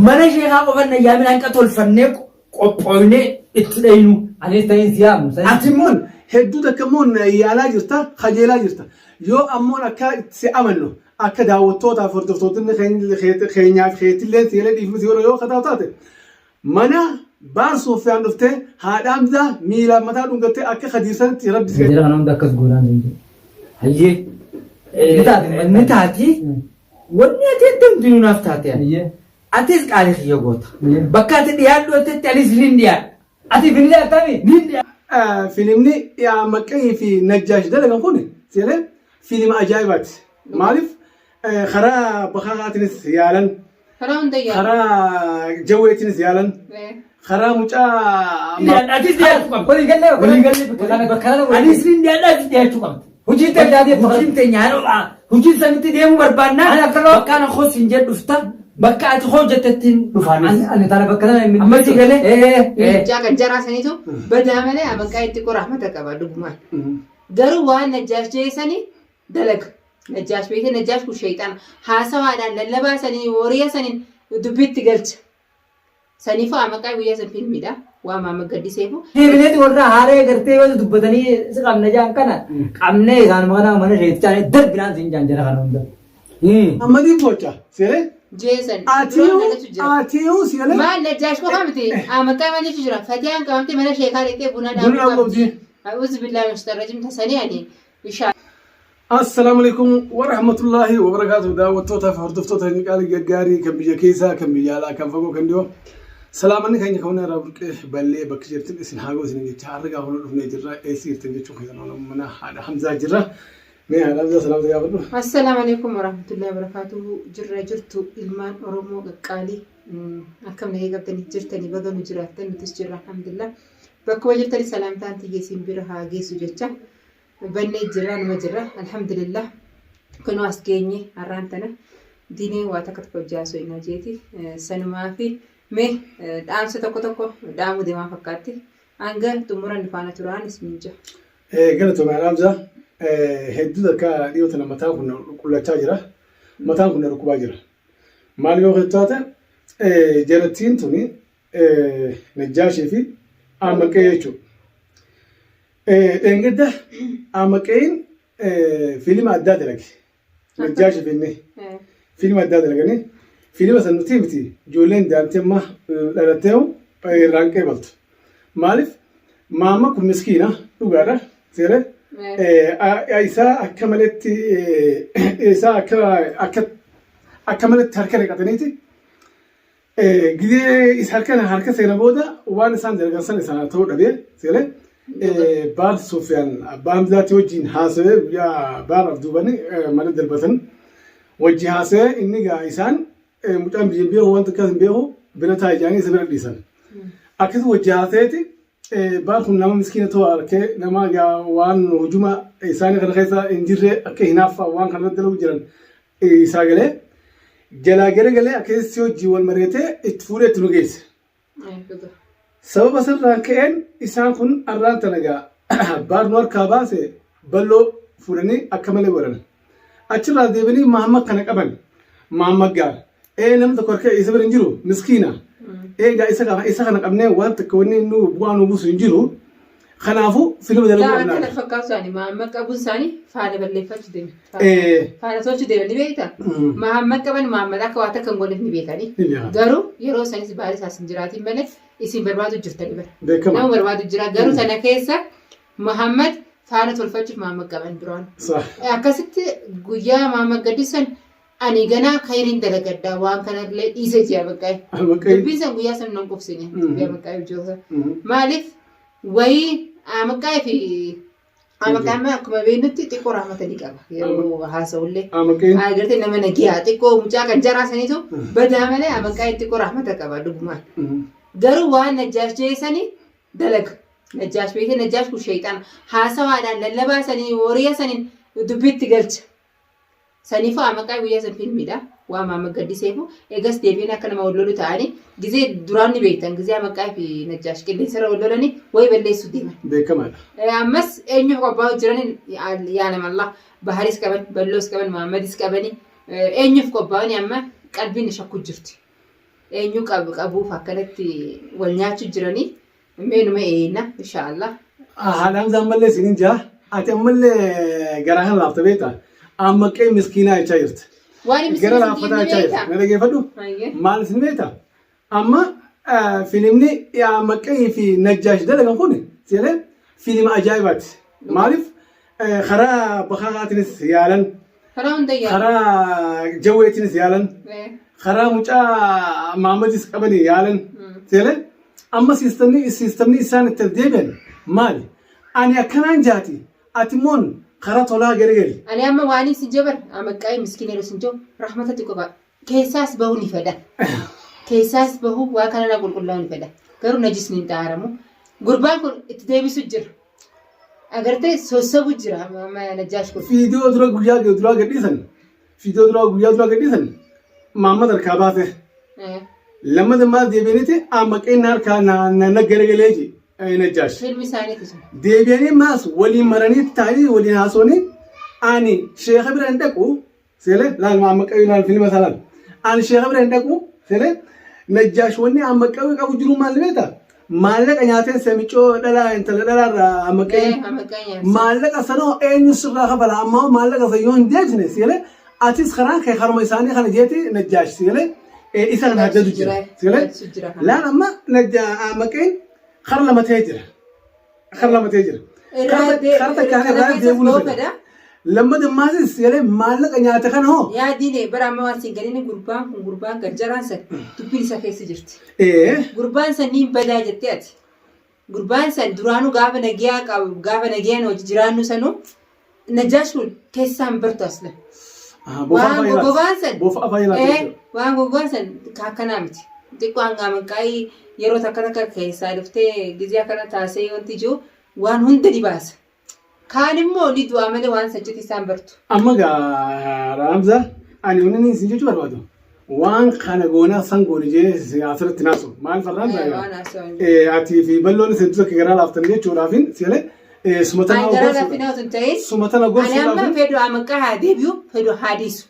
mana sheekaa qofan yaamin hanqa tolfannee qophoofnee itti dhaynu anis ta'in siyaamu ati immoo hedduu takka immoo yaalaa jirta kajeelaa jirta yoo ammoo akka si amannu akka daawwattootaaf hordoftootni keenyaaf keetillee seelee dhiifnis yoo kataa taate mana baar Soofiyaan dhuftee haadhaamsa miila mataa dhungattee akka kadiisanitti rabbi seera kana hunda akkas goonaan hayyee ni taati wanni ati itti nuuf taate atis qaalii kiyya goota bakka ati dhiyaadhu ati anis nin dhiyaadha ati fiilmii atami nin dhiyaadha fiilmni Maqqayii fi Najjaash dalagan kun seelee fiilma ajaa'ibaati maaliif karaa bakaatinis yaalan karaa jawweetinis yaalan karaa mucaa atis dhiyaachuu qabda walii galee anis nin dhiyaadha atis dhiyaachuu qabda hojii teenyaa hojii sanitti deemuu barbaannaa bakka ana hoos hin jedhufta bakka ati hojjetettiin dhufaanis ani taana bakka sana hin ammatti galee jaaga jaraa saniitu badaa malee amanqaa itti qorahmata qaba dhugumaan garuu waan Najjaash jeesanii dalaga Najjaash beekee Najjaash kun sheexana haasawaadhaan lallabaa sanii wariya saniin dubbitti galcha saniifuu amanqaa guyyaa san fiilmiidha waa maama gaddiseefu fiilmiitti warra haaree gartee yoo dubbatanii si qabna jaan kana qabnee isaan mana sheexichaan darbinaan siin jaan jara kana hunda ammadiin bocha seelee Jason. Atiyu siale. Maal Najjaash ko kamti? Amanqaa malee jira. Fatiyaan kamti mana sheekaa dhaqee buna dhaabuu. A'uuzu billahi minash rajim tasanii ani insha Assalamu alaikum wa rahmatullahi wa barakatuh. Daawwattoota fi hordoftoota qaalii gaggaarii kan biyya keessaa kan biyya alaa kan fagoo kan dhiyoo. Salaamanni keenya kauna irraa burqee ballee bakka jirtin isin haa goosin jecha harga hunda dhufnee jirra eessi jirtin jechuun keessan mana haadha Hamzaa jirra. Mee haadha salaam tajaajila. Assalamu alaikum wa rahmatullahi wa barakatuh. Jirra jirtu ilmaan Oromoo qaqqaalii akkam nagee qabdanii jirtanii baga nu jiraattan nutis jirra alhamdulillah. Bakka wajjirtanii salaamtaan tiyyeessiin bira haa geessu jecha. Bannee jirra numa jirra alhamdulillah. Kun as geenye har'aan tana diinee waa takka tokko jaasoo hin ajeeti sanumaa fi mee dhaamsa tokko dhaamuu deemaa fakkaatti hanga xumuran faana turaanis minja. Galatoomee Hamzaa. Hedduu akka dhiyoota mataan kun qullachaa jira. Mataan kun rukkubaa jira. Maal yoo taate jalattiin tuni Najjaashii fi Amaqqee jechuudha. Engedda Amaqqeen fiilma addaa dalage. Najjaashii fi inni fiilma addaa dalaganii fiilma san nuti miti ijoolleen daantee amma dhalattee irraan qeebaltu. Maaliif maama kun miskiina dhugaadha seeree. Isaa akka malatti harka naqataniiti gidee isa harka seena booda waan isaan dalagan san isaan ta'uu dhabee seelee baar Soofiyaan abbaa Hamzaatii wajjin haasawee guyyaa baaraaf duubanii mana darbatan wajjin haasawee inni gaa isaan mucaan biyya beeku wanta akkas hin beeku bira taa'anii isa bira dhiisan akkasuma wajjin haasaweeti. Baar kun nama miskiina ta'uu harkee nama waan hujuma isaanii kana keessa hin jirre akka hinaaffaa waan kana dalagu jiran isaa galee jalaa galee akkasii hojii wal mareetee itti fuudhee itti nu geesse. Sababa sanarraan ka'een isaan kun har'aan tana gaa baar nu harkaa baase balloo fuudhanii akka malee godhan. Achirraa deebiin Mahammad kana qaban Mahammad gaar namni tokko harkee isa bira hin jiru miskiina. Egaa isa kana qabnee waan takka wanni nu bu'aa nu buusu hin jiru. Kanaafuu fiilma dalaguu qabnaa. Akka fakkaatu isaanii Mahammad qabuun isaanii faana balleeffachuu deemu. Faana tolchuu deemu ni beektaa? Mahammad qaban Mahammad akka waa takka hin gooneef ni beekanii. Garuu yeroo isaaniis baala isaas hin jiraatiin malee isin barbaadu jirtanii bara. Nama barbaadu jira garuu sana keessa Mahammad faana tolfachuuf Mahammad qaban duraan. Akkasitti guyyaa Mahammad gaddisan ani ganaa kairiin dalagaddaa waan kanallee dhiisee ji'a baqqaa'e. Dubbiin san guyyaa san nan qubsine guyyaa baqqaa'e hojjeta. Maaliif wayii Amaqqaa fi Amaqqaan akkuma beeknutti xiqqoo rahmatanii qaba yeroo haasa'ullee. Agartee nama nagiyaa xiqqoo mucaa kan jaraasaniitu badaa malee Amaqqaa xiqqoo rahmata qaba dhugumaan. Garuu waan Najjaash jeesanii dalaga. Najjaash beekee Najjaash kun sheexana haasawaadhaan lallabaa sanii wariya saniin dubbitti galcha. Saniifuu Amaqqaa guyyaa san fiilmiidha. Waa maama gaddiseefu eegas deebiin akka nama wal lolu ta'anii gizee duraan ni beektan gizee Amaqqaa fi Najjaash qilleensarra wal lolanii wayii balleessuu deeman. Beekamaadha. Ammas eenyuuf qophaa'u jiranii yaalamallaa Baharis qaban Balloos qaban Mahammadis qabanii eenyuuf qophaa'anii amma qalbiin shakku jirti. eenyu qabuuf akkanatti wal nyaachuu jiranii meenuma eeyna inshaallah. Haadhaan zammallee sinin jaa ati ammallee garaa kan laafta beektaa amma qe'ee miskiinaa jechaa jirti. Gara laaffataa jechaa jirti. Na dhageeffadhu maal isin beektaa amma filimni amma qe'ee fi najjaash dalagan kun seelee filima ajaa'ibaati. Maaliif karaa bakaaqaatiinis yaalan karaa jawweetiinis yaalan karaa mucaa maamadis qabanii yaalan seelee amma siistamni isaan itti deebi'an maali? Ani akkanaan jaati ati moon karaa tolaa garagali. Ani amma waan si jabar amma qe'ee miskiinaa sin jiru rahmatatti qofa keessaas bahuu ni fedha. Keessaas bahuu waa kanarraa qulqullaa'uu ni fedha. Garuu najisni hin xaaramu. Gurbaan kun itti deebisu jira. Agartee sossobu jira najjaash kun. Fiidiyoo dura guyyaa dura gadhiisan Maamad harkaa baate. Lamada maal deebi'aniiti amma qe'ee harkaa na garagalee ji najjaash. Filmi isaaniiti sun. Deebi'anii maas waliin maranii taa'anii waliin haasawanii ani sheekha bira hin dhaqu seelee laal amma qe'ee laal filma isaa laal. Ani sheekha bira hin dhaqu seelee najjaash wanni amma qe'ee qabu jiru maal beektaa? Maallaqa nyaateen seemichoo dhalaa intala dhalaarraa amma qe'ee. Maallaqa sanoo eenyu sirraa kabala ammoo maallaqa sayyoo hin deebisne seelee atis karaa kee haruma isaanii kana jeeti najjaash seelee isa kan haddatu jira seelee laan amma amma qe'een kara lama ta'ee jira. Kara takkaan irraa deemuu ni fedha. Lammadan maasis seelee maallaqa nyaata kana hoo. Yaadine bara amma waan siin galiin gurbaan garjaraan san dubbiin isa keessa jirti. Gurbaan san niin badaa jettee ati. Gurbaan san duraanuu gaafa nagayaan hojii jiraannu sanuu najjaashuun keessaan bartu asla. Waan gogaan san akkanaa miti. Xiqqoo hangaa maqaayii yeroo takka keessaa dhuftee gizee akkana taasee wanti jiru waan hunda ni baasa. Kaan immoo ni du'aa malee waan sajjati isaan bartu. Amma Raamza ani wanni isin jechuu barbaadu waan kana goonaa san goone jee asirratti naasu maal farraan ta'a ati fi balloon isin duuka garaa laaftan jechuudhaafin seelee sumatana gosuudhaaf. Ani amma fedhu amaqaa haa deebi'u fedhu haa dhiisu.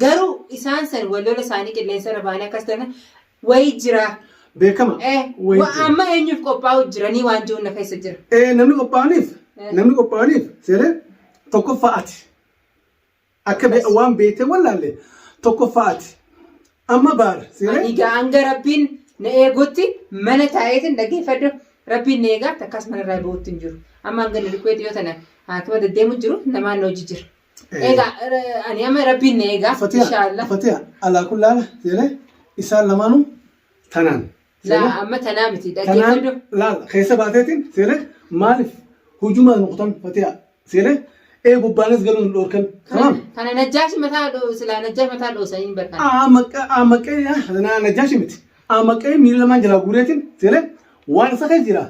Garuu isaan san wallola isaanii qilleensa irra baanii akkas ta'an wayii jira. Beekama. Amma eenyuuf qophaa'u jiranii waan jiru na keessa jira. Namni qophaa'aniif seelee tokkoffaa ati akka waan beekte wallaalle tokkoffaa ati amma baara seelee. Ani hanga rabbiin na eegutti mana taa'eetiin dhaggeeffadhu rabbiin na eegaa takkas manarraa bahuutti hin jiru. Amma hanga na dhiqee dhiyoo tana haakima deddeemu jiru namaan na hojii jira. Egaa ani amma rabbiin na eegaa inshaallah. Fatiha alaa kullaala seelee isaan lamaanuu tanaan. Amma tanaa miti dhaggeeffadhu. Laala keessa baateetiin seelee maaliif? Hujuma nuqtan Fatiha seelee gubbaanis galuun dhorkan. Kana najjaashi mataa silaa najjaashi mataa dhoosanii barbaada. Amaqee najjaashi miti. Amaqee miila lamaan jalaa guureetiin seelee waan isa keessa jira.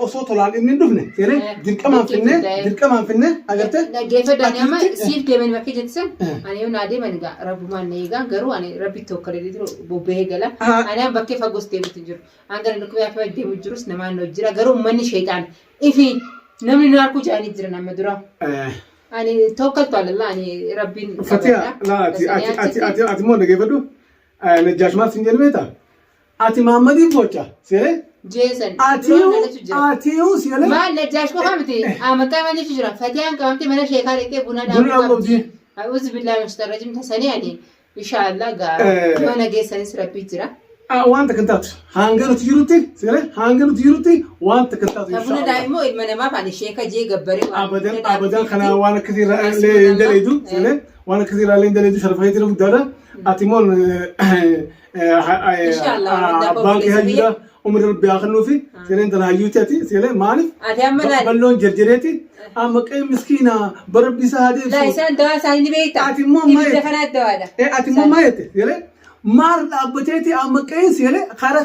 Osoo tolaan inni hin dhufne seelee dirqamaan finnee agartee. Dhaggeeffadhaan amma siif deemanii bakka jettisan ani yoo naa deeman egaa rabbumaan na eegaa garuu ani rabbi tokko dheedhiitu bobba'ee gala. Ani amma bakkee fagoos deemutti jiru. Hanga dhukkubee akka deemu jirus namaan na jira garuu uummanni sheexaan ifi. Namni nu harkuu jaanii jira nama dura. Ani tokkoltu alalaa ani rabbiin. Fatiha ati moo dhaggeeffadhu najjaashumaaf sin jedhu beektaa ati Mahammadiif gocha seelee. Jeesan. Atiyuu seelee. Maal najjaash qofa miti maqaa maniitu jira Fatiyaan qabamtee mana sheekaa dhaqee buna dhaabuu. A'uuzu billaahi mustarrajim tasanii ani inshaallah yoo nageessanis rabbii jira. Wanta kan taatu hanga nuti jirutti seelee hanga nuti jirutti wanta kan taatu. Buna daa'immoo ilma namaaf ani sheeka jee gabbaree abadan kana waan akkasiirraa illee hin daleedu seelee waan akkasiirraa illee hin daleedu sharafaa jira guddaadha ati moon baankii hajjira umri rabbi haa kennuufi seeleen tana hayyuuti ati seelee maaliif balloon jarjareeti amma qe'ee miskiinaa barabbi isaa haa deebisu. Laa isaan dawaa isaanii ni beektaa. Ati immoo maa jette seelee. Maar dhaabbateeti amma qe'ee seelee karaa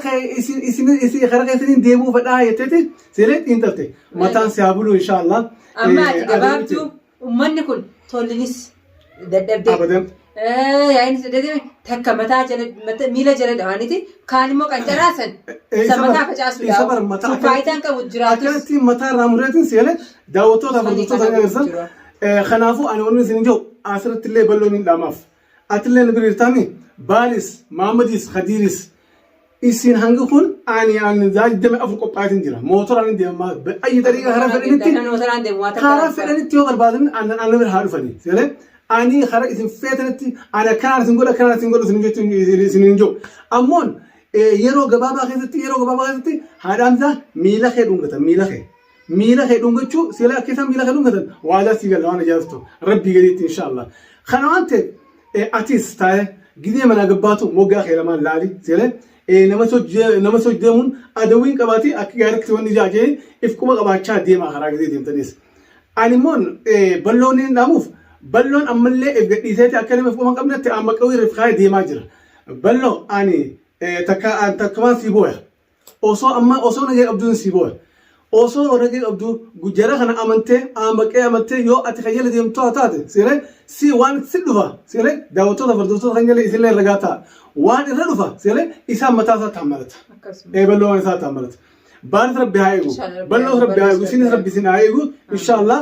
keessaniin deemuu fedhaa jetteeti seelee xiinxalte mataan si haa bulu inshaallah. Amma ati gabaabduu uummanni kun tollinis dadhabdee. Yaa'inis dadhabee takka mataa miila jala dhawaaniiti kaan immoo qancaraasan mataa facaasuudhaaf faayidaan qabu jiraatu. Akkatti mataa irraa mureetiin seelee daawwattootaaf hordoftoota ni agarsiisa. Kanaafuu ani wanni isin jiru asirratti illee balloon hin dhaamaaf. Atillee ni biriirtaami. Baalis, Mahamadis, Khadiris isin hangi kun ani zaaj deme afur qophaatin jira mootoraan deema ay tariiqa hara fedhanitti yoo barbaadan an bir haa dhufani sele ani hara isin feetanitti ana kana isin godha isin injo ammoon yeroo gabaabaa keessatti haadhaamsa miila kee dhungachuu sele akkeessa miila kee dhungatan waadaa si gala waan ajaa'ibtu rabbii gadiitti inshallah kana waan ta'eef atis taa'ee gidee mana gabbaatu moggaa kee lamaan laali sele nama sojjeemuun adawiin qabaatee akka gaariitti wanni jaajee if quba qabaachaa deemaa karaa gidee deemtanis ani immoon balloon hin dhaamuuf balloon ammallee if gadhiiseeti akka nama if quba qabnetti amma qawwii rifkaa'ee deemaa jira balloo ani takkamaan si booya osoo nagee abduun si booya osoo nagee abduu gujjara kana amantee yoo ati kayyala deemtoo taate siree si waan si dhufa siree daawwattoota fardootoota kayyala isinlee ragaa ta'a waan irra dhufa siree isaan mataa isaa taammalata balloo waan isaa taammalata baanis rabbi haa eegu balloos rabbi haa eegu isinis rabbi isin haa eegu inshallah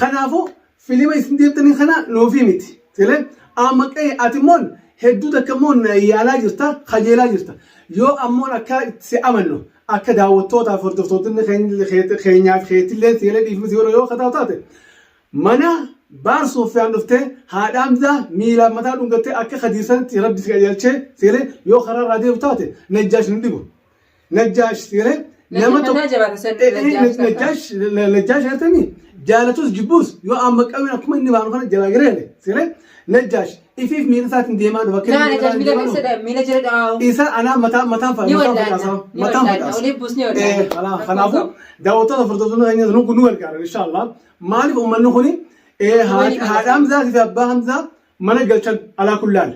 kanaafuu filima isin deemtanii kana nuufii miti siree amaqee ati immoon hedduu takka immoon yaalaa jirta kajeelaa jirta yoo ammoon akka si amannu akka daawwattootaaf hordoftootni keenyaaf keetillee siree dhiifnisi yoo kataa taate mana baar Sofiyaan dhuftee haadhaamsaa miila mataa dhungattee akka hadiisatti rabbi si qajeelchee siree yoo karaa irraa deemu taate najjaash hin dhibu najjaash siree nama najjaash hartanii jaalatus jibbuus yoo amma qabiin akkuma inni baanu kana jalaa gireele siree najjaash ifiif miila isaatiin deemaa dhufa isa anaa mataan kanaafuu daawwattoota fardootoonni keenya nu gargaaran inshallah maaliif uummanni kuni haadhaamsaa fi abbaa hamzaa mana galchan alaa kullaan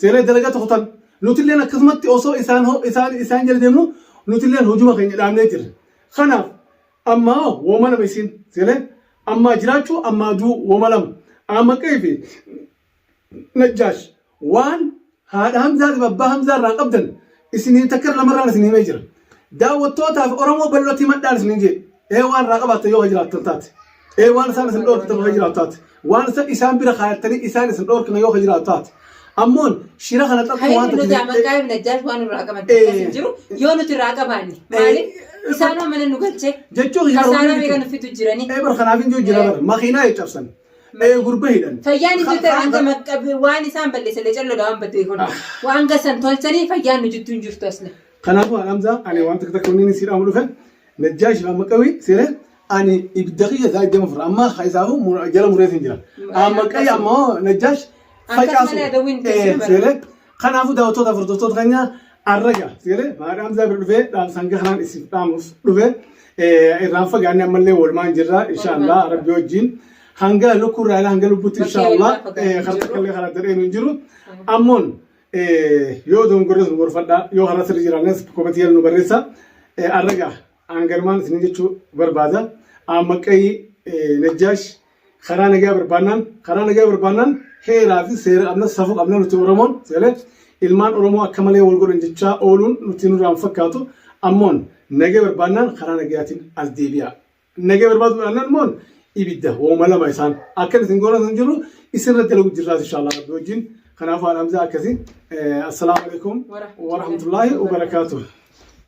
seeree dalagaa tokkotan nutilleen akkasumatti osoo isaan jala deemnu nutilleen hojuma keenya dhaabnee jirra kanaaf ammaa wooma lama isin seeree ammaa jiraachuu ammaa duu wooma lama amma qeefi najjaash waan haadha hamzaa fi abbaa hamzaa irraa qabdan isinii takkar lamarraan isinii mee jira daawwattootaaf oromoo bal'ootti madhaan isiniin jedhe waan irraa qabaatte yoo jiraattan taate waan isaan isin dhoorkitan yoo jiraataate waan isaan bira kaayattanii isaan isin dhoorkina yoo jiraataate ammoon shira kana xaqqoo waan ta'eef maqaa najjaash waan irraa qabatte jiru yoo nuti irraa qabaanne maaliif isaan mana nu galchee jechuun kasaara meeqa nufitu jiranii bar kanaaf hin jira bar makiinaa cabsan gurba hidhan fayyaan itti hanga maqabe waan isaan balleessale calloodha waan baddee kun waan gasan tolchanii fayyaan nu jittuu hin jirtu asne kanaafuu hamza ani waan takka kunniin siidhamu dhufe najjaash waan maqawi siree ani ibdaqiya zaid dama fur amma khaysahu jala mureetin jira amma qay amma najjaash fayyaasu siree kanaafuu daawwattoota fardootoota keenya arraga siree maadhaam zaabir dhufe dhaamsanga kanaan isin dhaamuuf dhufe irraan fagaanne ammallee walmaan jirra inshallah rabbi wajjin hanga lukurraa hanga lubbutti inshallah karta kallee kana dadheenu hin jiru ammoon yoo dongorres nu gorfadha yoo hara sirri jiraanes koomatiyyal nu barreessa arraga angarmaan isin jechuu barbaada amma qay najjaash karaa nagaa barbaannaan heeraa fi seera qabna safuu qabna nuti oromoon seelee ilmaan oromoo akka malee wal godhan jechaa ooluun nuti nurraan fakkaatu ammoon nagaa barbaannaan karaa nagaatiin as deebi'a nagaa barbaaduu ammoon ibidda wooma lama isaan akka isin goonatan jiru isinirratti dalagu jirraas inshallah rabbi wajjin kanaafuu hamzaa akkasi assalaamu alaikum wa rahmatullahi wa barakaatuh